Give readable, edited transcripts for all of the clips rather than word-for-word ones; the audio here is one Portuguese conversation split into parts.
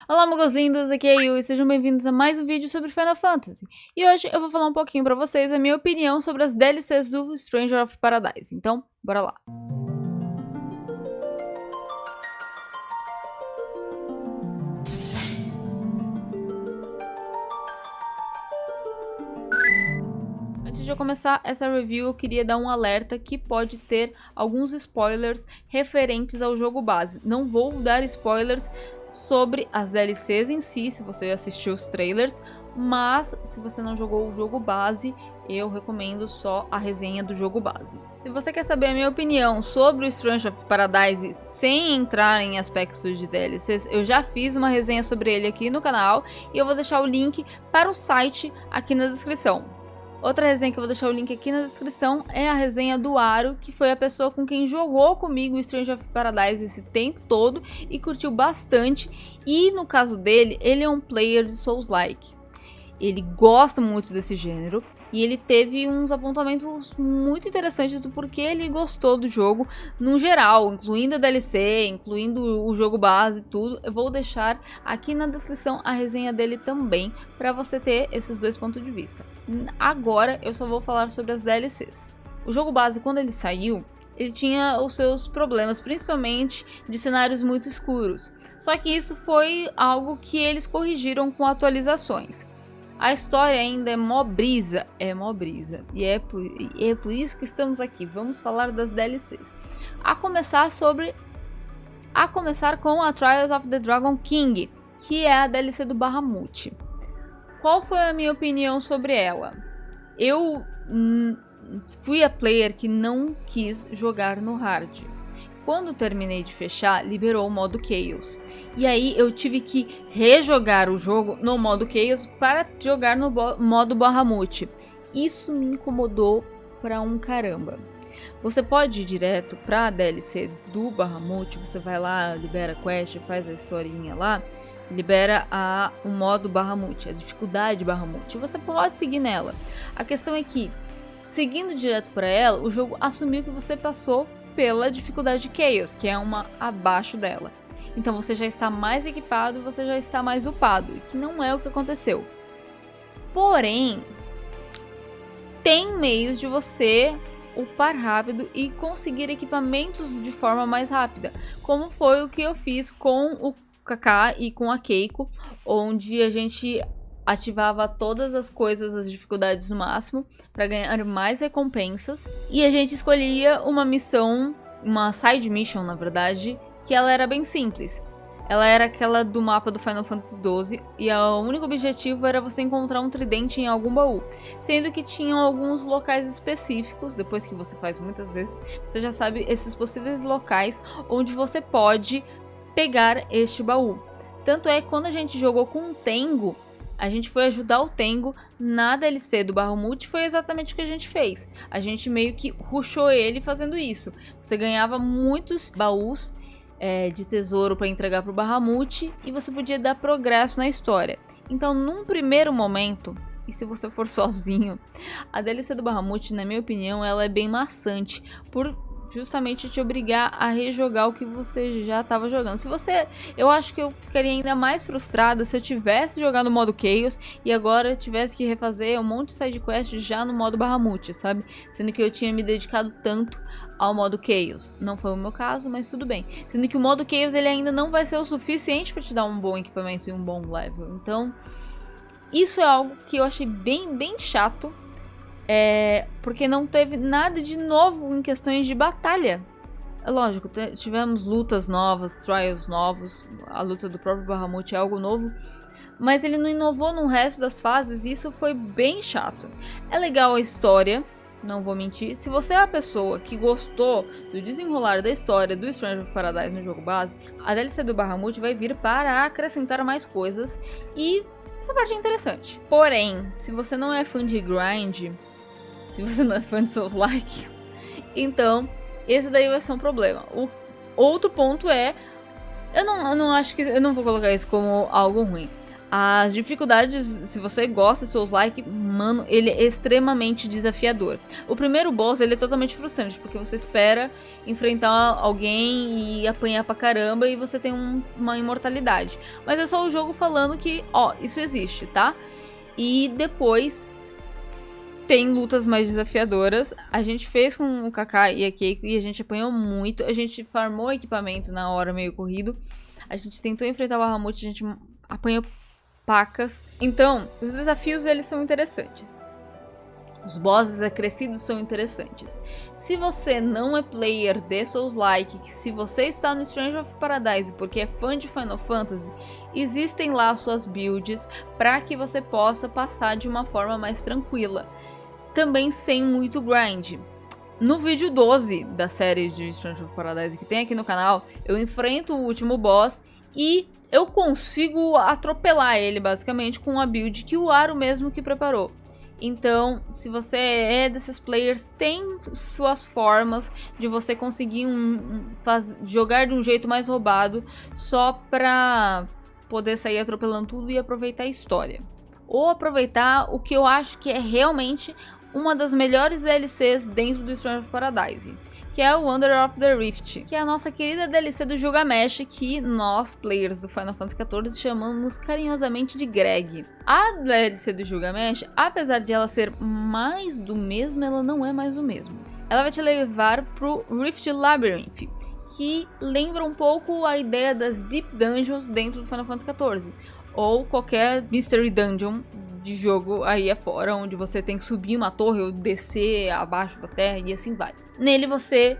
Olá, meus lindos, aqui é a Yu e sejam bem-vindos a mais um vídeo sobre Final Fantasy. E hoje eu vou falar um pouquinho pra vocês a minha opinião sobre as DLCs do Stranger of Paradise. Então, bora lá. Antes de eu começar essa review, eu queria dar um alerta que pode ter alguns spoilers referentes ao jogo base. Não vou dar spoilers sobre as DLCs em si, se você assistiu os trailers, mas se você não jogou o jogo base, eu recomendo só a resenha do jogo base. Se você quer saber a minha opinião sobre o Stranger of Paradise sem entrar em aspectos de DLCs, eu já fiz uma resenha sobre ele aqui no canal e eu vou deixar o link para o site aqui na descrição. Outra resenha que eu vou deixar o link aqui na descrição é a resenha do Aro, que foi a pessoa com quem jogou comigo o Stranger of Paradise esse tempo todo e curtiu bastante. E no caso dele, ele é um player de Souls-like. Ele gosta muito desse gênero e ele teve uns apontamentos muito interessantes do porquê ele gostou do jogo no geral, incluindo a DLC, incluindo o jogo base e tudo. Eu vou deixar aqui na descrição a resenha dele também para você ter esses dois pontos de vista. Agora eu só vou falar sobre as DLCs. O jogo base, quando ele saiu, ele tinha os seus problemas, principalmente de cenários muito escuros. Só que isso foi algo que eles corrigiram com atualizações. A história ainda é mó brisa, e é por isso que estamos aqui. Vamos falar das DLCs. A começar com a Trials of the Dragon King, que é a DLC do Bahamut. Qual foi a minha opinião sobre ela? Eu fui a player que não quis jogar no hard. Quando terminei de fechar, liberou o modo Chaos. E aí eu tive que rejogar o jogo no modo Chaos para jogar no modo Bahamut. Isso me incomodou pra um caramba. Você pode ir direto pra DLC do Bahamut, você vai lá, libera a quest, faz a historinha lá, libera o modo Bahamut, a dificuldade Bahamut, e você pode seguir nela. A questão é que, seguindo direto pra ela, o jogo assumiu que você passou pela dificuldade Chaos, que é uma abaixo dela. Então você já está mais equipado, você já está mais upado, e que não é o que aconteceu. Porém, tem meios de você upar rápido e conseguir equipamentos de forma mais rápida, como foi o que eu fiz com o Kaká e com a Keiko, onde a gente ativava todas as coisas, as dificuldades no máximo, para ganhar mais recompensas. E a gente escolhia uma missão, uma side mission na verdade, que ela era bem simples. Ela era aquela do mapa do Final Fantasy XII e o único objetivo era você encontrar um tridente em algum baú. Sendo que tinham alguns locais específicos, depois que você faz muitas vezes, você já sabe esses possíveis locais onde você pode pegar este baú. Tanto é que quando a gente jogou com o Tengu, a gente foi ajudar o Tengu na DLC do Bahamut, foi exatamente o que a gente fez. A gente meio que rushou ele fazendo isso. Você ganhava muitos baús de tesouro para entregar para o Bahamut e você podia dar progresso na história. Então, num primeiro momento, e se você for sozinho, a DLC do Bahamut, na minha opinião, ela é bem maçante, por justamente te obrigar a rejogar o que você já estava jogando. Eu acho que eu ficaria ainda mais frustrada se eu tivesse jogado no modo Chaos e agora tivesse que refazer um monte de side quest já no modo Bahamut, sabe? Sendo que eu tinha me dedicado tanto ao modo Chaos. Não foi o meu caso, mas tudo bem. Sendo que o modo Chaos ele ainda não vai ser o suficiente para te dar um bom equipamento e um bom level. Então, isso é algo que eu achei bem chato. Porque não teve nada de novo em questões de batalha. É lógico, tivemos lutas novas, trials novos, a luta do próprio Bahamut é algo novo, mas ele não inovou no resto das fases e isso foi bem chato. É legal a história, não vou mentir. Se você é a pessoa que gostou do desenrolar da história do Stranger of Paradise no jogo base, a DLC do Bahamut vai vir para acrescentar mais coisas e essa parte é interessante. Porém, se você não é fã de grind, se você não é fã de Souls-like, então esse daí vai ser um problema. O outro ponto é, eu não acho que, eu não vou colocar isso como algo ruim. As dificuldades, se você gosta de Souls-like, mano, ele é extremamente desafiador. O primeiro boss, ele é totalmente frustrante, porque você espera enfrentar alguém e apanhar pra caramba e você tem uma imortalidade. Mas é só o jogo falando que, ó, isso existe, tá? E depois tem lutas mais desafiadoras. A gente fez com o Kaká e a Keiko e a gente apanhou muito. A gente farmou equipamento na hora meio corrido. A gente tentou enfrentar o Bahamut, a gente apanhou pacas. Então, os desafios, eles são interessantes. Os bosses acrescidos são interessantes. Se você não é player de Souls-like, se você está no Stranger of Paradise porque é fã de Final Fantasy, existem lá suas builds para que você possa passar de uma forma mais tranquila. Também sem muito grind. No vídeo 12 da série de Stranger of Paradise que tem aqui no canal, eu enfrento o último boss e eu consigo atropelar ele, basicamente, com a build que o Aro mesmo que preparou. Então, se você é desses players, tem suas formas de você conseguir jogar de um jeito mais roubado, só pra poder sair atropelando tudo e aproveitar a história. Ou aproveitar o que eu acho que é realmente uma das melhores DLCs dentro do Stranger of Paradise, que é o Wanderer of the Rift, que é a nossa querida DLC do Gilgamesh, que nós, players do Final Fantasy XIV, chamamos carinhosamente de Greg. A DLC do Gilgamesh, apesar de ela ser mais do mesmo, ela não é mais do mesmo. Ela vai te levar pro Rift Labyrinth, que lembra um pouco a ideia das Deep Dungeons dentro do Final Fantasy XIV, ou qualquer Mystery Dungeon de jogo aí afora, onde você tem que subir uma torre ou descer abaixo da terra e assim vai. Nele você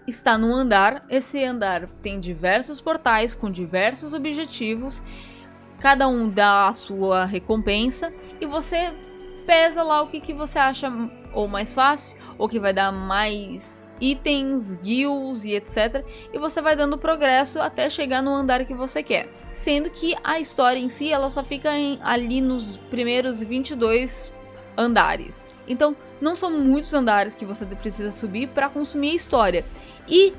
está num andar, esse andar tem diversos portais com diversos objetivos, cada um dá a sua recompensa e você pesa lá o que você acha ou mais fácil, ou que vai dar mais itens, guilds e etc. E você vai dando progresso até chegar no andar que você quer. Sendo que a história em si, ela só fica ali nos primeiros 22 andares. Então, não são muitos andares que você precisa subir para consumir a história. E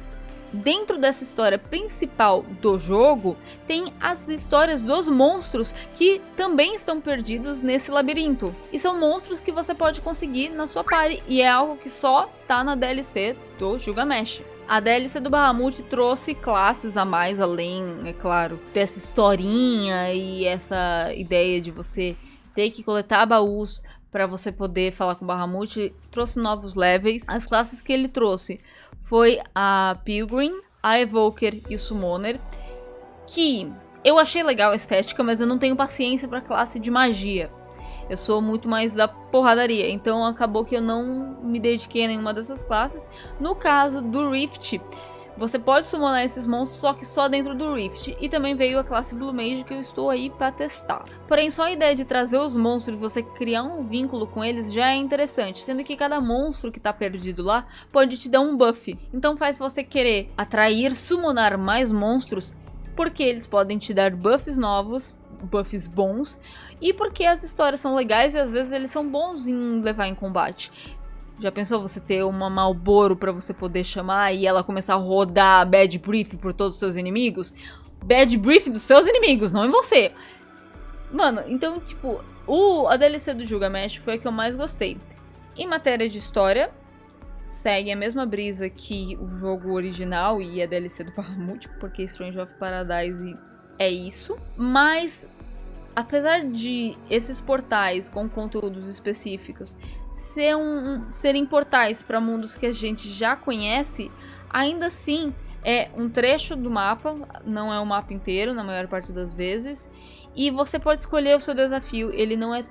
dentro dessa história principal do jogo, tem as histórias dos monstros que também estão perdidos nesse labirinto. E são monstros que você pode conseguir na sua party, e é algo que só tá na DLC do Gilgamesh. A DLC do Bahamut trouxe classes a mais, além, é claro, dessa historinha e essa ideia de você ter que coletar baús para você poder falar com o Bahamut. Trouxe novos levels. As classes que ele trouxe foi a Pilgrim, a Evoker e o Summoner, que eu achei legal a estética, mas eu não tenho paciência para classe de magia. Eu sou muito mais da porradaria, então acabou que eu não me dediquei a nenhuma dessas classes. No caso do Rift, você pode summonar esses monstros, só que só dentro do Rift. E também veio a classe Blue Mage, que eu estou aí para testar. Porém, só a ideia de trazer os monstros e você criar um vínculo com eles já é interessante, sendo que cada monstro que tá perdido lá pode te dar um buff. Então faz você querer atrair, summonar mais monstros, porque eles podem te dar buffs novos, buffs bons, e porque as histórias são legais e às vezes eles são bons em levar em combate. Já pensou você ter uma Malboro pra você poder chamar e ela começar a rodar Bad Brief por todos os seus inimigos? Bad Brief dos seus inimigos, não em você. Mano, então, tipo, a DLC do Gilgamesh foi a que eu mais gostei. Em matéria de história, segue a mesma brisa que o jogo original e a DLC do Bahamut, porque Stranger of Paradise é isso. Mas, apesar de esses portais com conteúdos específicos serem portais para mundos que a gente já conhece, ainda assim é um trecho do mapa, não é o mapa inteiro na maior parte das vezes, e você pode escolher o seu desafio, ele não é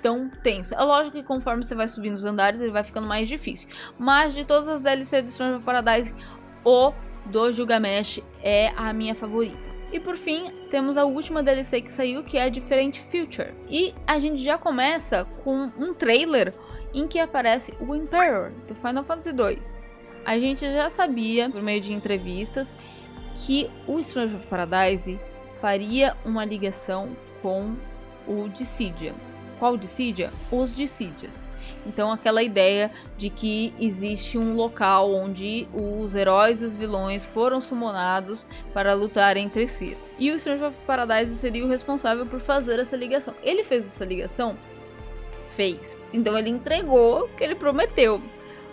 tão tenso. É lógico que conforme você vai subindo os andares, ele vai ficando mais difícil, mas de todas as DLCs do Stranger of Paradise, o do Gilgamesh é a minha favorita. E por fim, temos a última DLC que saiu, que é a Different Future. E a gente já começa com um trailer em que aparece o Emperor do Final Fantasy II. A gente já sabia, por meio de entrevistas, que o Stranger of Paradise faria uma ligação com o Dissidia, Qual Dissidia? Os Dissidias. Então aquela ideia de que existe um local onde os heróis e os vilões foram summonados para lutar entre si. E o Stranger of Paradise seria o responsável por fazer essa ligação. Ele fez essa ligação? Fez. Então ele entregou o que ele prometeu.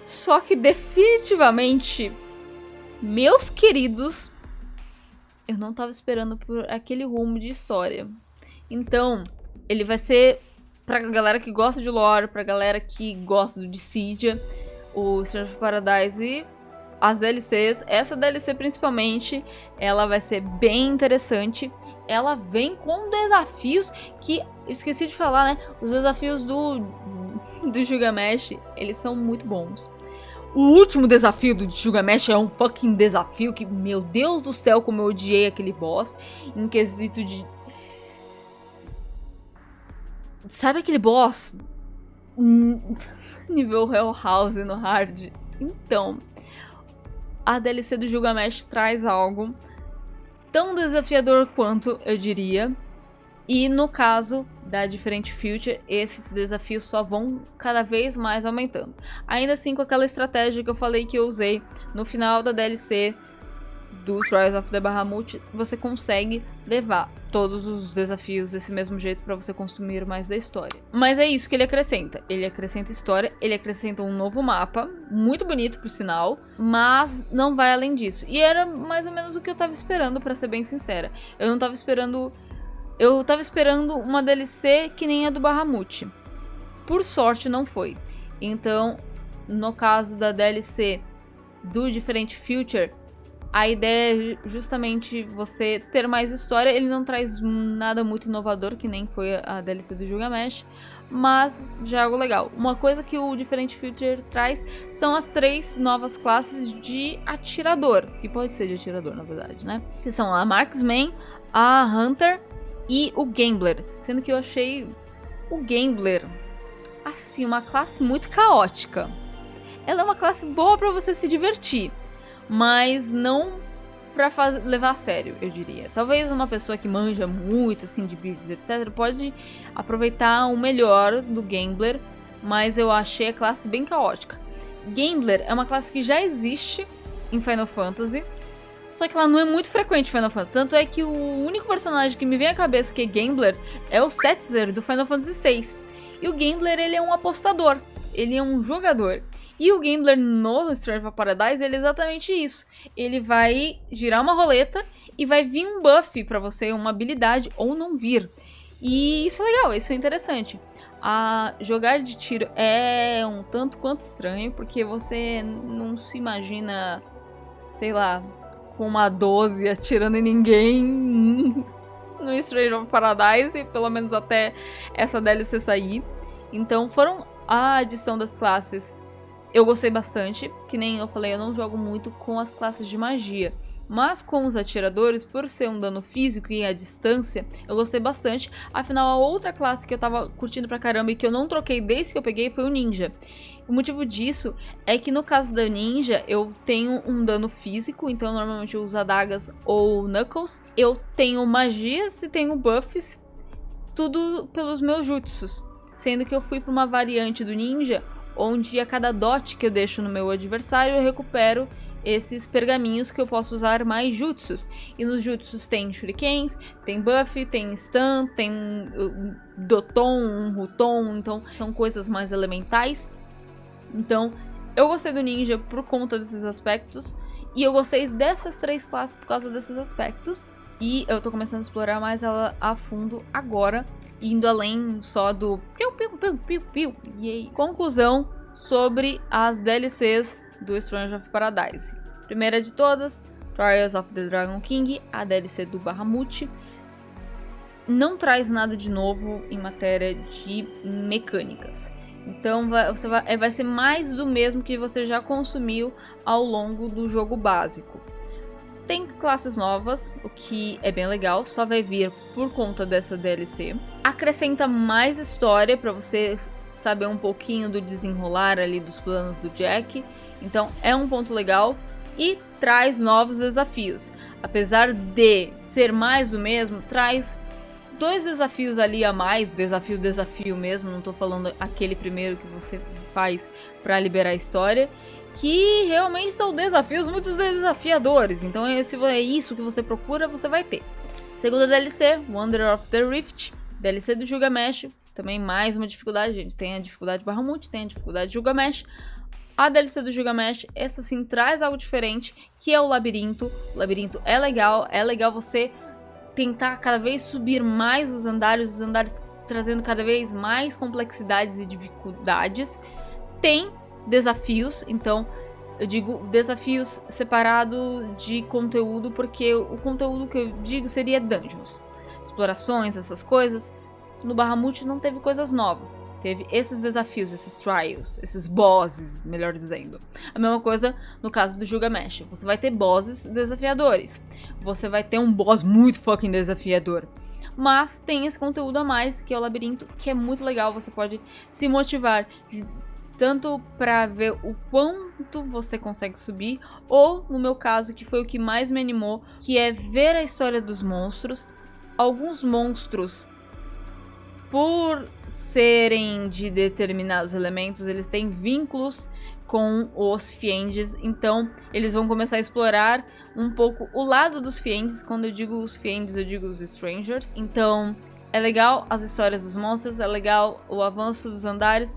Só que definitivamente, meus queridos, eu não tava esperando por aquele rumo de história. Então, ele vai ser pra galera que gosta de lore, pra galera que gosta do Dissidia, o Stranger of Paradise e as DLCs. Essa DLC principalmente, ela vai ser bem interessante. Ela vem com desafios que, esqueci de falar, né? Os desafios do Gilgamesh, eles são muito bons. O último desafio do Gilgamesh é um fucking desafio que, meu Deus do céu, como eu odiei aquele boss. Em quesito de... Sabe aquele boss? Nível Hell House no hard. Então, a DLC do Gilgamesh traz algo tão desafiador quanto, eu diria. E no caso da Different Future, esses desafios só vão cada vez mais aumentando. Ainda assim, com aquela estratégia que eu falei que eu usei no final da DLC do Trials of the Bahamut, você consegue levar todos os desafios desse mesmo jeito para você consumir mais da história. Mas é isso que ele acrescenta. Ele acrescenta história, ele acrescenta um novo mapa, muito bonito por sinal, mas não vai além disso. E era mais ou menos o que eu tava esperando, para ser bem sincera. Eu tava esperando uma DLC que nem a do Bahamut. Por sorte não foi. Então, no caso da DLC do Different Future, a ideia é justamente você ter mais história. Ele não traz nada muito inovador, que nem foi a DLC do Gilgamesh, mas já é algo legal. Uma coisa que o Different Future traz são as 3 novas classes de atirador, que pode ser de atirador na verdade, né? Que são a Marksman, a Hunter e o Gambler. Sendo que eu achei o Gambler, assim, uma classe muito caótica. Ela é uma classe boa pra você se divertir, mas não pra levar a sério, eu diria. Talvez uma pessoa que manja muito, assim, de builds, etc., pode aproveitar o melhor do Gambler, mas eu achei a classe bem caótica. Gambler é uma classe que já existe em Final Fantasy, só que ela não é muito frequente em Final Fantasy. Tanto é que o único personagem que me vem à cabeça que é Gambler é o Setzer, do Final Fantasy VI. E o Gambler, ele é um apostador. Ele é um jogador. E o Gambler no Stranger of Paradise, ele é exatamente isso. Ele vai girar uma roleta e vai vir um buff pra você, uma habilidade, ou não vir. E isso é legal, isso é interessante. Jogar de tiro é um tanto quanto estranho, porque você não se imagina, sei lá, com uma 12 atirando em ninguém no Stranger of Paradise, pelo menos até essa DLC sair. Então foram a adição das classes. Eu gostei bastante, que nem eu falei, eu não jogo muito com as classes de magia. Mas com os atiradores, por ser um dano físico e à distância, eu gostei bastante. Afinal, a outra classe que eu tava curtindo pra caramba e que eu não troquei desde que eu peguei foi o Ninja. O motivo disso é que no caso da Ninja, eu tenho um dano físico, então normalmente eu uso adagas ou Knuckles. Eu tenho magias e tenho buffs, tudo pelos meus jutsus. Sendo que eu fui pra uma variante do Ninja, onde a cada dot que eu deixo no meu adversário, eu recupero esses pergaminhos que eu posso usar mais jutsus. E nos jutsus tem shurikens, tem buff, tem stun, tem doton, ruton, então são coisas mais elementais. Então eu gostei do Ninja por conta desses aspectos, e eu gostei dessas 3 classes por causa desses aspectos. E eu tô começando a explorar mais ela a fundo agora, indo além só do piu, piu, piu, piu, piu. E é isso. Conclusão sobre as DLCs do Stranger of Paradise. Primeira de todas, Trials of the Dragon King, a DLC do Bahamut. Não traz nada de novo em matéria de mecânicas. Então vai ser mais do mesmo que você já consumiu ao longo do jogo básico. Tem classes novas, o que é bem legal, só vai vir por conta dessa DLC. Acrescenta mais história para você saber um pouquinho do desenrolar ali dos planos do Jack. Então é um ponto legal e traz novos desafios. Apesar de ser mais do mesmo, traz 2 desafios ali a mais, desafio mesmo, não tô falando aquele primeiro que você faz pra liberar a história, que realmente são desafios muito desafiadores, então se é isso que você procura, você vai ter. Segunda DLC, Wonder of the Rift, DLC do Gilgamesh, também mais uma dificuldade, gente, tem a dificuldade Bahamut, tem a dificuldade Gilgamesh. A DLC do Gilgamesh, essa sim traz algo diferente, que é o labirinto. O labirinto é legal você tentar cada vez subir mais os andares trazendo cada vez mais complexidades e dificuldades. Tem desafios, então eu digo desafios separado de conteúdo, porque o conteúdo que eu digo seria dungeons, explorações, essas coisas. No Bahamut não teve coisas novas, teve esses desafios, esses trials, esses bosses, melhor dizendo. A mesma coisa no caso do Gilgamesh, você vai ter bosses desafiadores, você vai ter um boss muito fucking desafiador. Mas tem esse conteúdo a mais, que é o labirinto, que é muito legal, você pode se motivar tanto para ver o quanto você consegue subir, ou no meu caso, que foi o que mais me animou, que é ver a história dos monstros. Alguns monstros, por serem de determinados elementos, eles têm vínculos com os Fiendes, então eles vão começar a explorar um pouco o lado dos Fiendes. Quando eu digo os Fiendes, eu digo os Strangers. Então é legal as histórias dos monstros, é legal o avanço dos andares,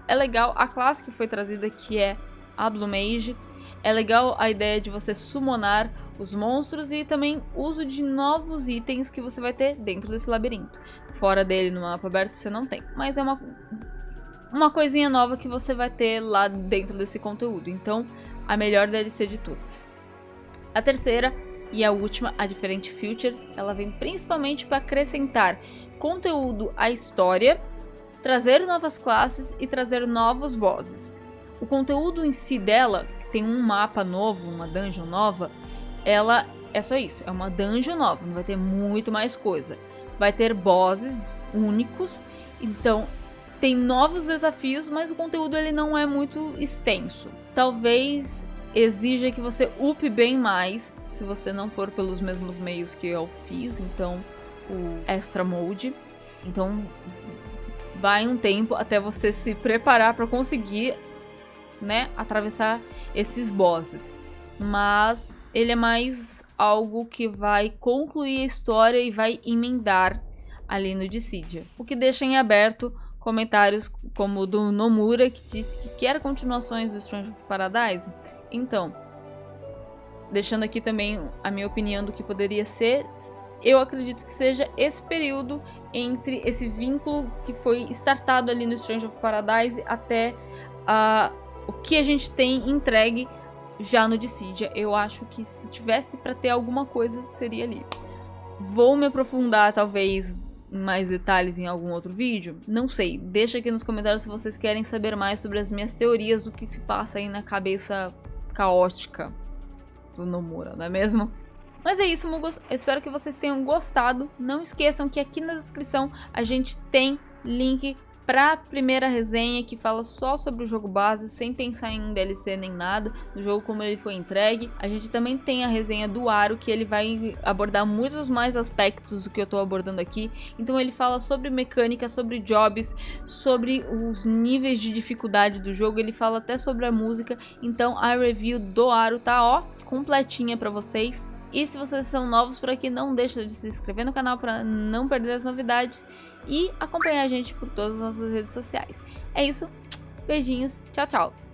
é legal a classe que foi trazida, que é a Blue Mage. É legal a ideia de você summonar os monstros e também uso de novos itens que você vai ter dentro desse labirinto. Fora dele, no mapa aberto, você não tem, mas é uma coisinha nova que você vai ter lá dentro desse conteúdo. Então, a melhor DLC de todas. A terceira e a última, a Different Future, ela vem principalmente para acrescentar conteúdo à história, trazer novas classes e trazer novos bosses. O conteúdo em si dela, que tem um mapa novo, uma dungeon nova, ela é só isso, é uma dungeon nova, não vai ter muito mais coisa. Vai ter bosses únicos, então tem novos desafios, mas o conteúdo ele não é muito extenso. Talvez exija que você upe bem mais, se você não for pelos mesmos meios que eu fiz, então o Extra Mode. Então vai um tempo até você se preparar para conseguir, né, atravessar esses bosses. Mas ele é mais algo que vai concluir a história e vai emendar ali no Dissidia. O que deixa em aberto comentários como o do Nomura, que disse que quer continuações do Stranger of Paradise. Então, deixando aqui também a minha opinião do que poderia ser, eu acredito que seja esse período entre esse vínculo que foi startado ali no Stranger of Paradise até o que a gente tem entregue já no Dissidia. Eu acho que se tivesse para ter alguma coisa, seria ali. Vou me aprofundar talvez em mais detalhes em algum outro vídeo? Não sei. Deixa aqui nos comentários se vocês querem saber mais sobre as minhas teorias do que se passa aí na cabeça caótica do Nomura, não é mesmo? Mas é isso, Mugos. Eu espero que vocês tenham gostado. Não esqueçam que aqui na descrição a gente tem link para a primeira resenha, que fala só sobre o jogo base, sem pensar em DLC nem nada, do jogo como ele foi entregue. A gente também tem a resenha do Aro, que ele vai abordar muitos mais aspectos do que eu estou abordando aqui. Então ele fala sobre mecânica, sobre jobs, sobre os níveis de dificuldade do jogo, ele fala até sobre a música. Então a review do Aro tá, ó, completinha para vocês. E se vocês são novos por aqui, não deixa de se inscrever no canal para não perder as novidades e acompanhar a gente por todas as nossas redes sociais. É isso, beijinhos, tchau, tchau!